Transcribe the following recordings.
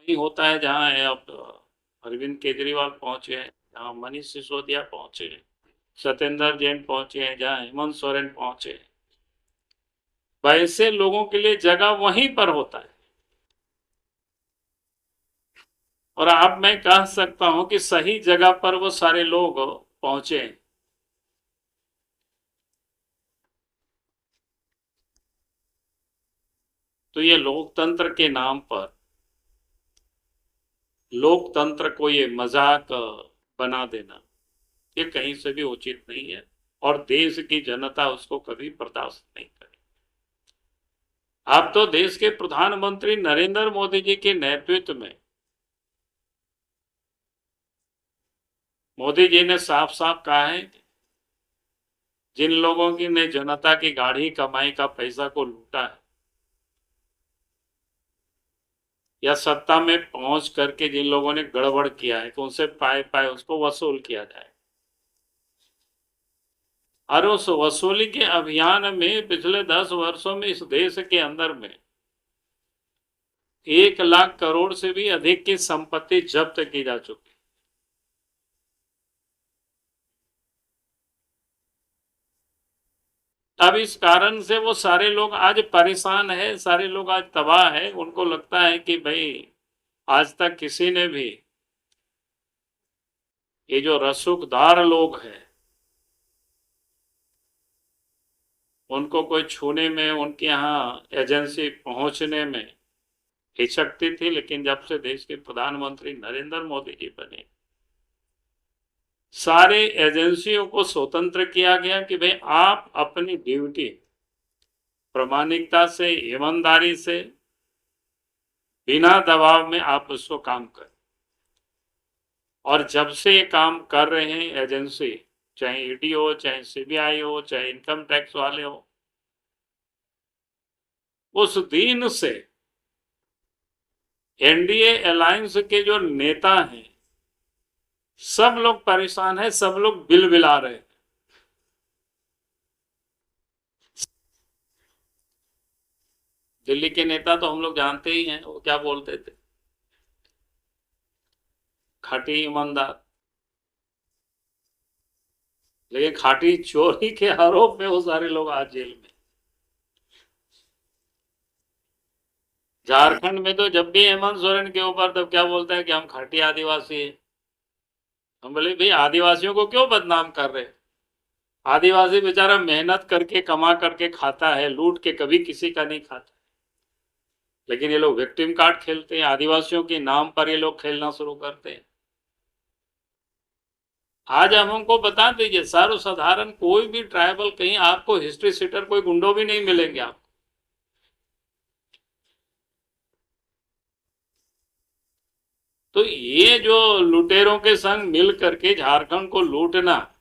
वही होता है जहाँ अब अरविंद केजरीवाल पहुंचे हैं, जहाँ मनीष सिसोदिया पहुंचे हैं, सत्येंद्र जैन पहुंचे हैं, जहाँ हेमंत सोरेन पहुंचे हैं। वैसे लोगों के लिए जगह वहीं पर होता है। और अब मैं कह सकता हूं कि सही जगह पर वो सारे लोग पहुंचे हैं। तो ये लोकतंत्र के नाम पर लोकतंत्र को ये मजाक बना देना, ये कहीं से भी उचित नहीं है और देश की जनता उसको कभी बर्दाश्त नहीं करेगी। आप तो देश के प्रधानमंत्री नरेंद्र मोदी जी के नेतृत्व में मोदी जी ने साफ साफ कहा है कि जिन लोगों की ने जनता की गाढ़ी कमाई का पैसा को लूटा है या सत्ता में पहुंच करके जिन लोगों ने गड़बड़ किया है कि उनसे पाए पाए उसको वसूल किया जाए। और उस वसूली के अभियान में पिछले 10 वर्षों में इस देश के अंदर में 1 लाख करोड़ से भी अधिक की संपत्ति जब्त की जा चुकी। अब इस कारण से वो सारे लोग आज परेशान है, सारे लोग आज तबाह है। उनको लगता है कि भाई आज तक किसी ने भी, ये जो रसूखदार लोग हैं, उनको कोई छूने में, उनके यहाँ एजेंसी पहुंचने में हिचकती थी। लेकिन जब से देश के प्रधानमंत्री नरेंद्र मोदी जी बने, सारे एजेंसियों को स्वतंत्र किया गया कि भाई आप अपनी ड्यूटी प्रामाणिकता से, ईमानदारी से, बिना दबाव में आप उसको काम करें। और जब से ये काम कर रहे हैं एजेंसी, चाहे ईडी हो, चाहे सीबीआई हो, चाहे इनकम टैक्स वाले हो, उस दिन से एनडीए अलायंस के जो नेता हैं सब लोग परेशान हैं, सब लोग बिल बिला रहे हैं। दिल्ली के नेता तो हम लोग जानते ही हैं, वो क्या बोलते थे, खाटी ईमानदार। लेकिन खाटी चोरी के आरोप में वो सारे लोग आज जेल में। झारखंड में तो जब भी हेमंत सोरेन के ऊपर तब क्या बोलते हैं कि हम खाटी आदिवासी हैं। हम बोले भाई आदिवासियों को क्यों बदनाम कर रहे हैं? आदिवासी बेचारा मेहनत करके कमा करके खाता है, लूट के कभी किसी का नहीं खाता। लेकिन ये लोग विक्टिम कार्ड खेलते हैं, आदिवासियों के नाम पर ये लोग खेलना शुरू करते हैं। आज हम हमको बता दीजिए, सर्वसाधारण कोई भी ट्राइबल, कहीं आपको हिस्ट्री सीटर कोई गुंडो भी नहीं मिलेंगे आपको। तो ये जो लुटेरों के संग मिल करके झारखंड को लूटना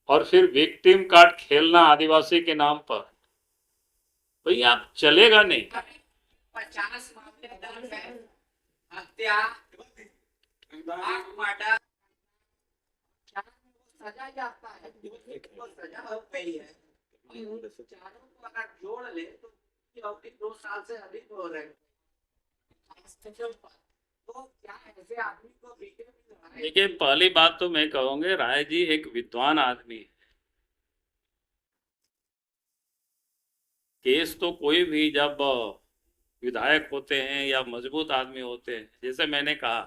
और फिर विक्टिम कार्ड खेलना आदिवासी के नाम पर, भाई आप चलेगा नहीं। 50 मामले दर्ज है। हत्या, आग मर्डर, सजा जाता है, तो सजा हो गई है। उन चारों को अगर जोड़ ले तो अवधि 2 साल से अधिक हो रहे हैं। तो क्या ऐसे आदमी को बीते में देखिए, पहली बात तो मैं कहूंगे राय जी एक विद्वान आदमी है। केस तो कोई भी जब विधायक होते हैं या मजबूत आदमी होते हैं, जैसे मैंने कहा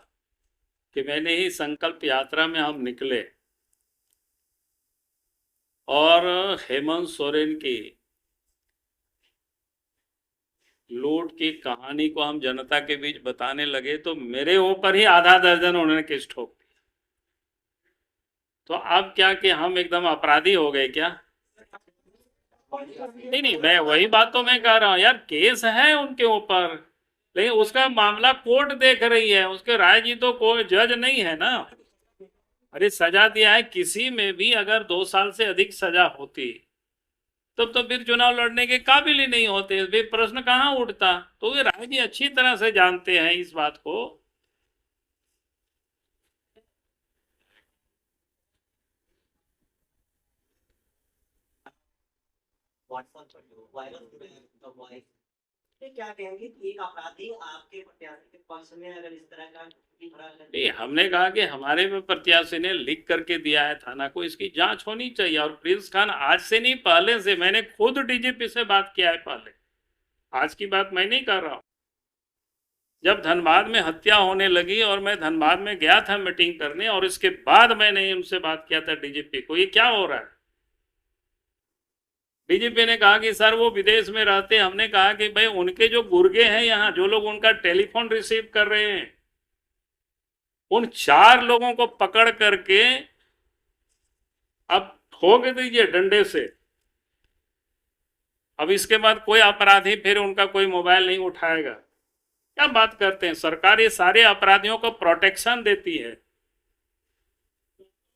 कि मैंने ही संकल्प यात्रा में हम निकले और हेमंत सोरेन की लूट की कहानी को हम जनता के बीच बताने लगे तो मेरे ऊपर ही आधा दर्जन उन्होंने केस ठोक दिया। तो अब क्या कि हम एकदम अपराधी हो गए क्या? नहीं नहीं, मैं वही बात तो मैं कह रहा हूँ यार, केस है उनके ऊपर, लेकिन उसका मामला कोर्ट देख रही है, उसके राय जी तो कोई जज नहीं है ना। अरे सजा दिया है, किसी में भी अगर 2 साल से अधिक सजा होती तब तो फिर चुनाव लड़ने के काबिल ही नहीं होते, फिर प्रश्न कहाँ उठता। तो ये राय जी अच्छी तरह से जानते हैं इस बात को। What for you? Why not the voice? ये क्या कहेंगे कि एक अपराधी आपके प्रत्याशी के पक्ष में अगर इस तरह का नहीं, हमने कहा कि हमारे में प्रत्याशी ने लिख करके दिया है थाना को, इसकी जांच होनी चाहिए। और प्रिंस खान आज से नहीं, पहले से, मैंने खुद डीजीपी से बात किया है पहले, आज की बात मैं नहीं कर रहा हूं। जब धनबाद में हत्या होने लगी और मैं धनबाद में गया था मीटिंग करने, और इसके बाद मैंने उनसे बात किया था डीजीपी को, ये क्या हो रहा है। डीजीपी ने कहा कि सर वो विदेश में रहते। हमने कहा कि भाई उनके जो गुर्गे हैं यहाँ, जो लोग उनका टेलीफोन रिसीव कर रहे हैं, उन 4 लोगों को पकड़ करके अब ठोक दीजिए डंडे से। अब इसके बाद कोई अपराधी फिर उनका कोई मोबाइल नहीं उठाएगा। क्या बात करते हैं। सरकार ये सारे अपराधियों को प्रोटेक्शन देती है,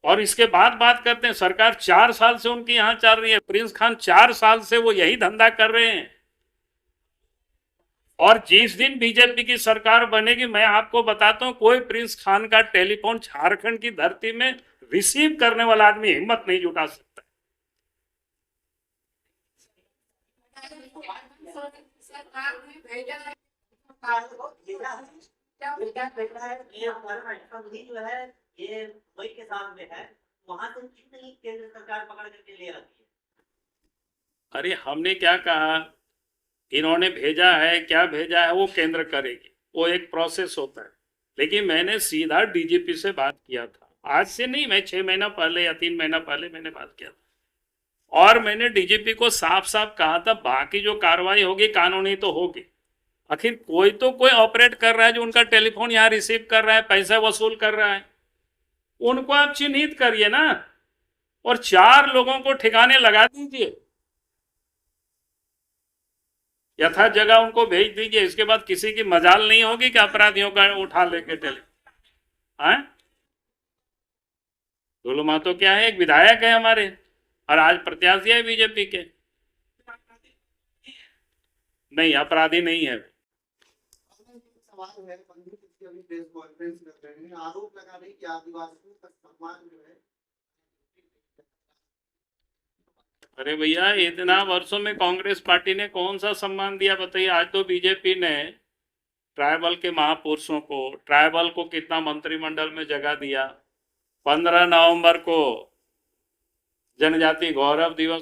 और इसके बाद बात करते हैं सरकार 4 साल से उनकी यहां चल रही है। प्रिंस खान 4 साल से वो यही धंधा कर रहे हैं। और जिस दिन बीजेपी की सरकार बनेगी, मैं आपको बताता हूं, कोई प्रिंस खान का टेलीफोन झारखंड की धरती में रिसीव करने वाला आदमी हिम्मत नहीं जुटा सकता। ये वही के साथ में है, वहां से कितनी केंद्र सरकार पकड़ करके ले आती है। अरे हमने क्या कहा, इन्होंने भेजा है, क्या भेजा है वो केंद्र करेगी, वो एक प्रोसेस होता है। लेकिन मैंने सीधा डीजीपी से बात किया था, आज से नहीं, मैं 6 महीना पहले या 3 महीना पहले मैंने बात किया था। और मैंने डीजीपी को साफ साफ कहा था, बाकी जो कार्रवाई होगी कानूनी तो होगी। आखिर कोई तो कोई ऑपरेट कर रहा है जो उनका टेलीफोन यहाँ रिसीव कर रहा है, पैसा वसूल कर रहा है, उनको आप चिन्हित करिए ना, और 4 लोगों को ठिकाने लगा दीजिए, यथा जगह उनको भेज दीजिए। इसके बाद किसी की मजाल नहीं होगी कि अपराधियों का उठा लेके टेलीफोन। दुल्लू महतो क्या है, एक विधायक है हमारे, और आज प्रत्याशी है बीजेपी के। नहीं, अपराधी नहीं है। सवाल है, मंत्री की अभी प्रेस कॉन्फ्रेंस कर रहे हैं, आरोप लगा रहे हैं कि आदिवासियों का सम्मान जो है। अरे भैया, इतना वर्षों में कांग्रेस पार्टी ने कौन सा सम्मान दिया बताइए। आज तो बीजेपी ने ट्राइबल के महापुरुषों को, ट्राइबल को कितना मंत्रिमंडल में जगह दिया। 15 नवंबर को जनजाति गौरव दिवस